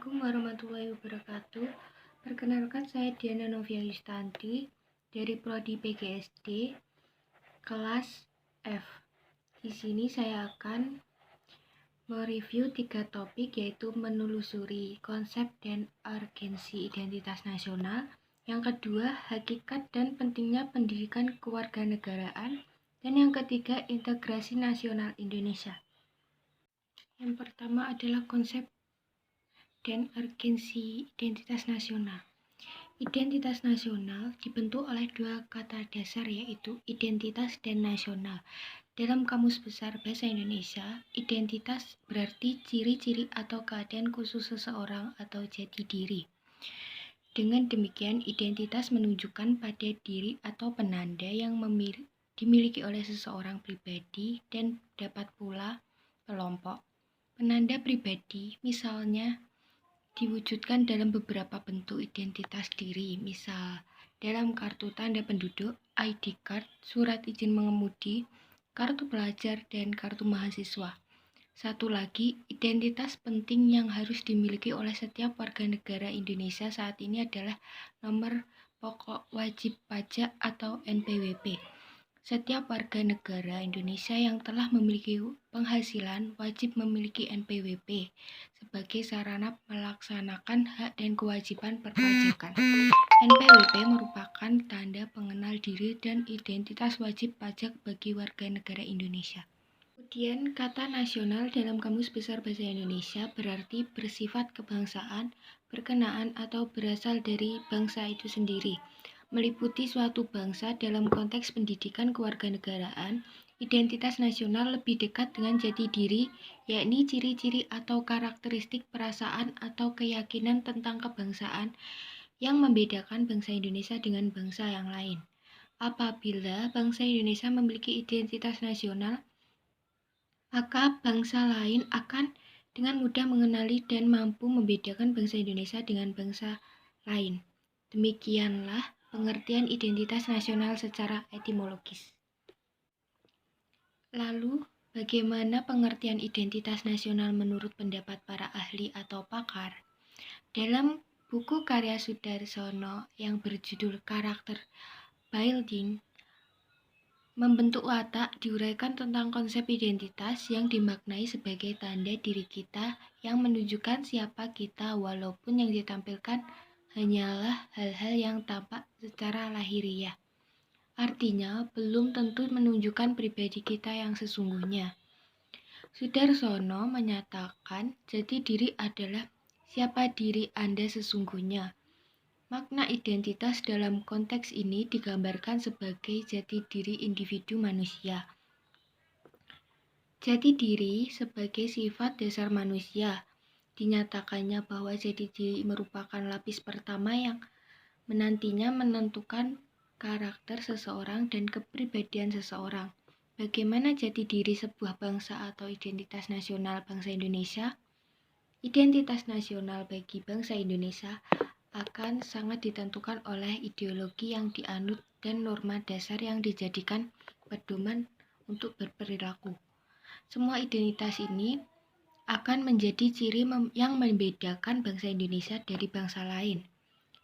Assalamualaikum warahmatullahi wabarakatuh. Perkenalkan, saya Diana Novia Yustanti dari Prodi PGSD kelas F. Di sini saya akan mereview 3 topik, yaitu menelusuri konsep dan urgensi identitas nasional. Yang kedua, hakikat dan pentingnya pendidikan kewarganegaraan. Dan yang ketiga, integrasi nasional Indonesia. Yang pertama adalah konsep dan urgensi identitas nasional. Identitas nasional dibentuk oleh dua kata dasar, yaitu identitas dan nasional. Dalam Kamus Besar Bahasa Indonesia, identitas berarti ciri-ciri atau keadaan khusus seseorang atau jati diri. Dengan demikian, identitas menunjukkan pada diri atau penanda yang dimiliki oleh seseorang pribadi dan dapat pula kelompok. Penanda pribadi misalnya diwujudkan dalam beberapa bentuk identitas diri, misal dalam kartu tanda penduduk, ID card, surat izin mengemudi, kartu pelajar, dan kartu mahasiswa. Satu lagi, identitas penting yang harus dimiliki oleh setiap warga negara Indonesia saat ini adalah nomor pokok wajib pajak atau NPWP. Setiap warga negara Indonesia yang telah memiliki penghasilan wajib memiliki NPWP sebagai sarana melaksanakan hak dan kewajiban perpajakan. NPWP merupakan tanda pengenal diri dan identitas wajib pajak bagi warga negara Indonesia. Kemudian, kata nasional dalam Kamus Besar Bahasa Indonesia berarti bersifat kebangsaan, berkenaan atau berasal dari bangsa itu sendiri. Meliputi suatu bangsa dalam konteks pendidikan kewarganegaraan. Identitas nasional lebih dekat dengan jati diri, yakni ciri-ciri atau karakteristik perasaan atau keyakinan tentang kebangsaan yang membedakan bangsa Indonesia dengan bangsa yang lain. Apabila bangsa Indonesia memiliki identitas nasional, maka bangsa lain akan dengan mudah mengenali dan mampu membedakan bangsa Indonesia dengan bangsa lain. Demikianlah pengertian identitas nasional secara etimologis. Lalu, bagaimana pengertian identitas nasional menurut pendapat para ahli atau pakar? Dalam buku karya Sudarsono yang berjudul Karakter Building, Membentuk Watak, diuraikan tentang konsep identitas yang dimaknai sebagai tanda diri kita yang menunjukkan siapa kita, walaupun yang ditampilkan hanyalah hal-hal yang tampak secara lahiriah. Artinya, belum tentu menunjukkan pribadi kita yang sesungguhnya. Sudarsono menyatakan jati diri adalah siapa diri Anda sesungguhnya. Makna identitas dalam konteks ini digambarkan sebagai jati diri individu manusia. Jati diri sebagai sifat dasar manusia. Dinyatakannya bahwa jati diri merupakan lapis pertama yang menantinya menentukan karakter seseorang dan kepribadian seseorang. Bagaimana jati diri sebuah bangsa atau identitas nasional bangsa Indonesia? Identitas nasional bagi bangsa Indonesia akan sangat ditentukan oleh ideologi yang dianut dan norma dasar yang dijadikan pedoman untuk berperilaku. Semua identitas ini akan menjadi ciri yang membedakan bangsa Indonesia dari bangsa lain.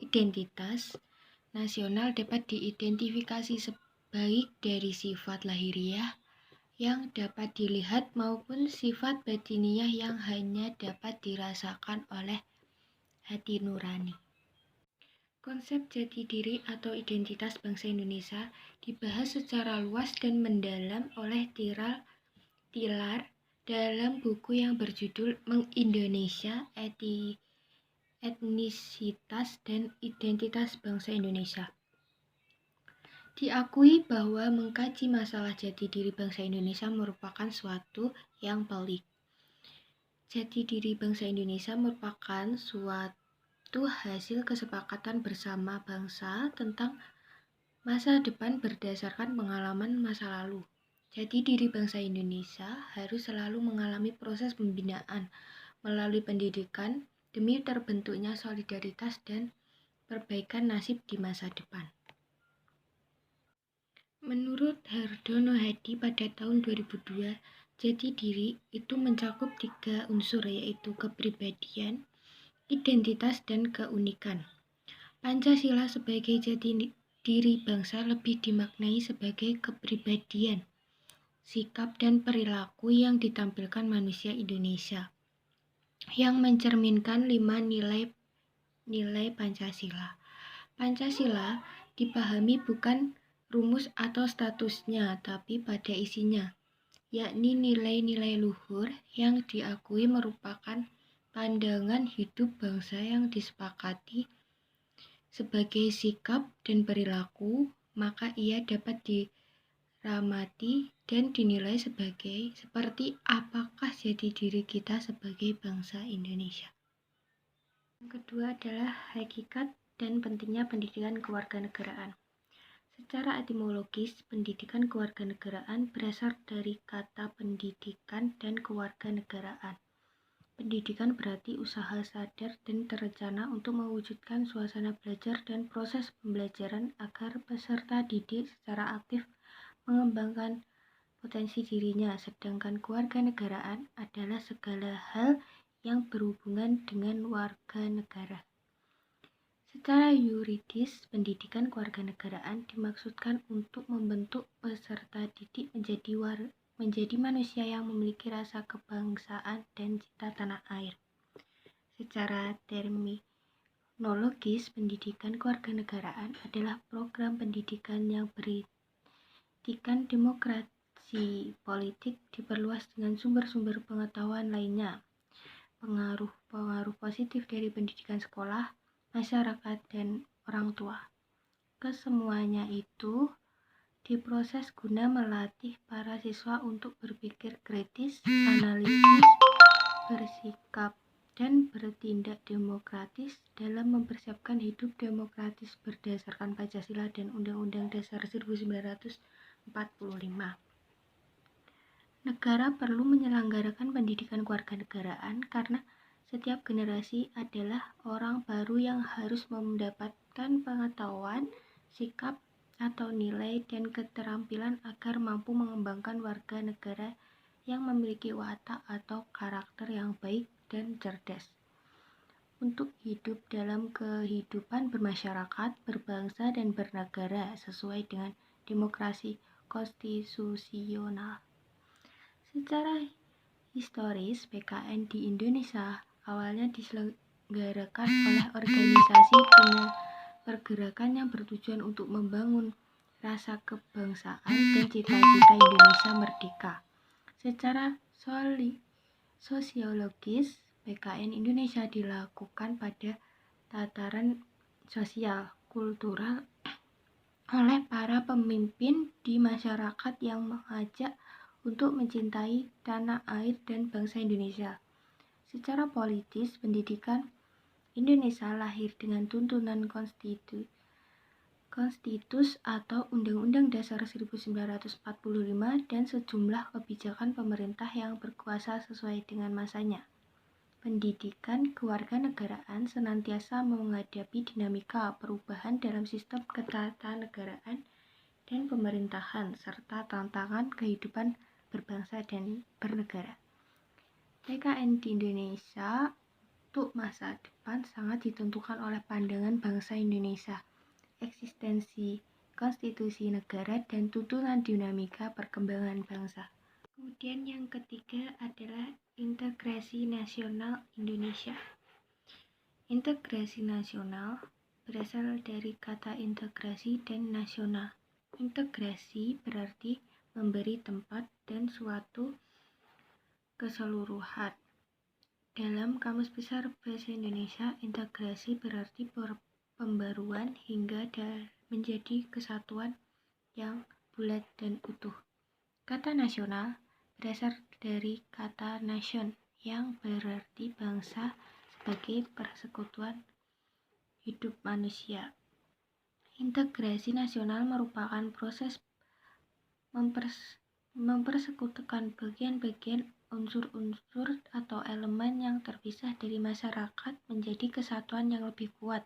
Identitas nasional dapat diidentifikasi baik dari sifat lahiriah yang dapat dilihat maupun sifat batiniah yang hanya dapat dirasakan oleh hati nurani. Konsep jati diri atau identitas bangsa Indonesia dibahas secara luas dan mendalam oleh Tilar dalam buku yang berjudul Meng-Indonesia, Etnisitas dan Identitas Bangsa Indonesia. Diakui bahwa mengkaji masalah jati diri bangsa Indonesia merupakan suatu yang pelik. Jati diri bangsa Indonesia merupakan suatu hasil kesepakatan bersama bangsa tentang masa depan berdasarkan pengalaman masa lalu. Jati diri bangsa Indonesia harus selalu mengalami proses pembinaan melalui pendidikan demi terbentuknya solidaritas dan perbaikan nasib di masa depan. Menurut Hardono Hadi pada tahun 2002, jati diri itu mencakup 3 unsur, yaitu kepribadian, Identitas dan keunikan. Pancasila sebagai jati diri bangsa lebih dimaknai sebagai kepribadian, sikap dan perilaku yang ditampilkan manusia Indonesia, yang mencerminkan 5 nilai Pancasila. Pancasila dipahami bukan rumus atau statusnya, tapi pada isinya, yakni nilai-nilai luhur yang diakui merupakan pandangan hidup bangsa yang disepakati sebagai sikap dan perilaku, maka ia dapat diramati dan dinilai seperti apakah jati diri kita sebagai bangsa Indonesia. Yang kedua adalah hakikat dan pentingnya pendidikan kewarganegaraan. Secara etimologis, pendidikan kewarganegaraan berasal dari kata pendidikan dan kewarganegaraan. Pendidikan berarti usaha sadar dan terencana untuk mewujudkan suasana belajar dan proses pembelajaran agar peserta didik secara aktif mengembangkan potensi dirinya, sedangkan kewarganegaraan adalah segala hal yang berhubungan dengan warga negara. Secara yuridis, pendidikan kewarganegaraan dimaksudkan untuk membentuk peserta didik menjadi manusia yang memiliki rasa kebangsaan dan cinta tanah air. Secara terminologis, pendidikan kewarganegaraan adalah program pendidikan yang beretikan demokrasi politik diperluas dengan sumber-sumber pengetahuan lainnya. Pengaruh positif dari pendidikan sekolah, masyarakat, dan orang tua. Kesemuanya itu diproses guna melatih para siswa untuk berpikir kritis, analitis, bersikap, dan bertindak demokratis dalam mempersiapkan hidup demokratis berdasarkan Pancasila dan Undang-Undang Dasar 1945. Negara perlu menyelenggarakan pendidikan kewarganegaraan karena setiap generasi adalah orang baru yang harus mendapatkan pengetahuan, sikap, atau nilai dan keterampilan agar mampu mengembangkan warga negara yang memiliki watak atau karakter yang baik dan cerdas untuk hidup dalam kehidupan bermasyarakat, berbangsa, dan bernegara sesuai dengan demokrasi konstitusional. Secara historis, PKN di Indonesia awalnya diselenggarakan oleh organisasi pergerakan yang bertujuan untuk membangun rasa kebangsaan dan cita-cita Indonesia merdeka. Secara sosiologis, PKN Indonesia dilakukan pada tataran sosial, kultural oleh para pemimpin di masyarakat yang mengajak untuk mencintai tanah air dan bangsa Indonesia. Secara politis, pendidikan Indonesia lahir dengan tuntunan konstitus atau Undang-Undang Dasar 1945 dan sejumlah kebijakan pemerintah yang berkuasa sesuai dengan masanya. Pendidikan kewarganegaraan senantiasa menghadapi dinamika perubahan dalam sistem ketatanegaraan dan pemerintahan serta tantangan kehidupan berbangsa dan bernegara. PKN di Indonesia untuk masa depan sangat ditentukan oleh pandangan bangsa Indonesia, eksistensi konstitusi negara, dan tuntunan dinamika perkembangan bangsa. Kemudian yang ketiga adalah integrasi nasional Indonesia. Integrasi nasional berasal dari kata integrasi dan nasional. Integrasi berarti memberi tempat dan suatu keseluruhan. Dalam Kamus Besar Bahasa Indonesia, integrasi berarti pembaruan hingga menjadi kesatuan yang bulat dan utuh. Kata nasional berasal dari kata nation yang berarti bangsa sebagai persekutuan hidup manusia. Integrasi nasional merupakan proses mempersekutukan bagian-bagian unsur-unsur atau elemen yang terpisah dari masyarakat menjadi kesatuan yang lebih kuat,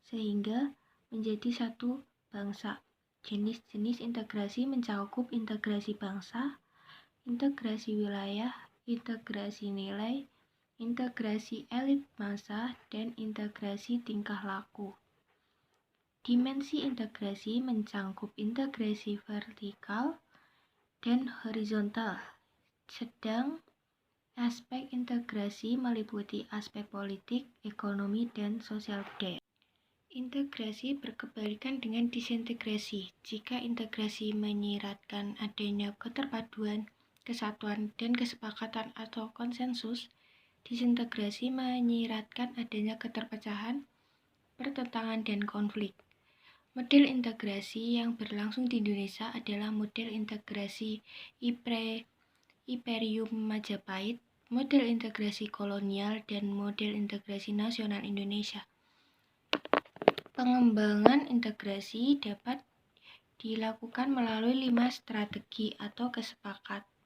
sehingga menjadi satu bangsa. Jenis-jenis integrasi mencakup integrasi bangsa, integrasi wilayah, integrasi nilai, integrasi elit massa, dan integrasi tingkah laku. Dimensi integrasi mencangkup integrasi vertikal dan horizontal, sedang aspek integrasi meliputi aspek politik, ekonomi, dan sosial budaya. Integrasi berkebalikan dengan disintegrasi. Jika integrasi menyiratkan adanya keterpaduan, kesatuan, dan kesepakatan atau konsensus, disintegrasi menyiratkan adanya keterpecahan, pertentangan, dan konflik. Model integrasi yang berlangsung di Indonesia adalah model integrasi Imperium Majapahit, model integrasi kolonial, dan model integrasi nasional Indonesia. Pengembangan integrasi dapat dilakukan melalui 5 strategi atau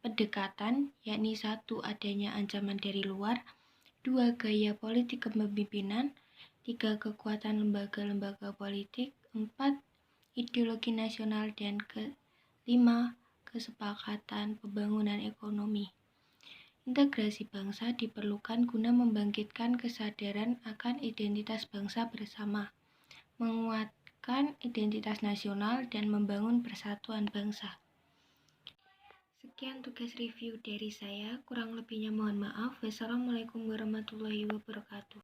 pendekatan, yakni 1. Adanya ancaman dari luar, 2. Gaya politik kepemimpinan, 3. Kekuatan lembaga-lembaga politik, 4. Ideologi nasional, dan 5. Kesepakatan pembangunan ekonomi. Integrasi bangsa diperlukan guna membangkitkan kesadaran akan identitas bangsa bersama, menguatkan identitas nasional, dan membangun persatuan bangsa. Sekian tugas review dari saya, kurang lebihnya mohon maaf. Wassalamualaikum warahmatullahi wabarakatuh.